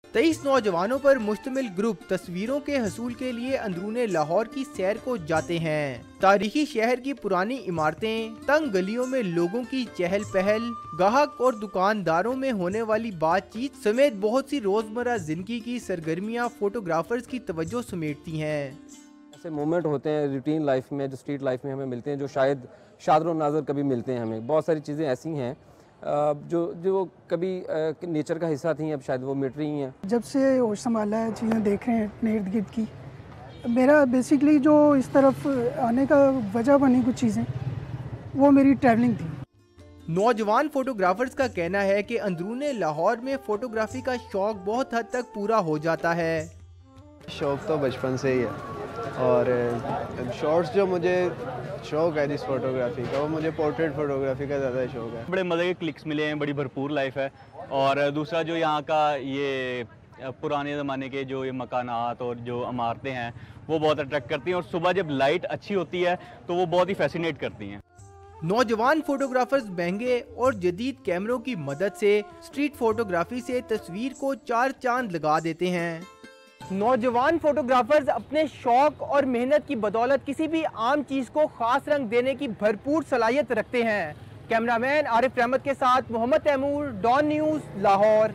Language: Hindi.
23 नौजवानों पर मुश्तमिल ग्रुप तस्वीरों के हसूल के लिए अंदरूने लाहौर की सैर को जाते हैं। तारीखी शहर की पुरानी इमारतें, तंग गलियों में लोगों की चहल पहल, गाहक और दुकानदारों में होने वाली बातचीत समेत बहुत सी रोजमर्रा जिंदगी की सरगर्मियां फोटोग्राफर्स की तवज्जो समेटती हैं। ऐसे मोमेंट होते हैं रूटीन लाइफ में, जो स्ट्रीट लाइफ में हमें मिलते हैं, जो शायद शादरो नाज़र कभी मिलते हैं हमें। बहुत सारी चीज़ें ऐसी हैं जो जो कभी नेचर का हिस्सा थी, अब शायद वो मिट रही हैं। जब से होश संभाला है, चीज़ें देख रहे हैं अपने इर्द गिर्द की, मेरा बेसिकली जो इस तरफ आने का वजह बनी कुछ चीज़ें, वो मेरी ट्रैवलिंग थी। नौजवान फोटोग्राफर्स का कहना है कि अंदरूने लाहौर में फोटोग्राफी का शौक बहुत हद तक पूरा हो जाता है। शौक तो बचपन से ही है और शॉर्ट्स जो मुझे शौक है जिस फोटोग्राफी का, वो मुझे पोर्ट्रेट फोटोग्राफी का ज़्यादा शौक है। बड़े मज़े के क्लिक्स मिले हैं, बड़ी भरपूर लाइफ है। और दूसरा जो यहाँ का ये पुराने ज़माने के जो ये मकानात और जो इमारतें हैं वो बहुत अट्रैक्ट करती हैं, और सुबह जब लाइट अच्छी होती है तो वो बहुत ही फैसिनेट करती हैं। नौजवान फोटोग्राफर्स महंगे और जदीद कैमरों की मदद से स्ट्रीट फोटोग्राफी से तस्वीर को चार चांद लगा देते हैं। नौजवान फोटोग्राफर्स अपने शौक और मेहनत की बदौलत किसी भी आम चीज को खास रंग देने की भरपूर सलाहियत रखते हैं। कैमरामैन आरिफ रहमत के साथ मोहम्मद तैमूर, डॉन न्यूज़, लाहौर।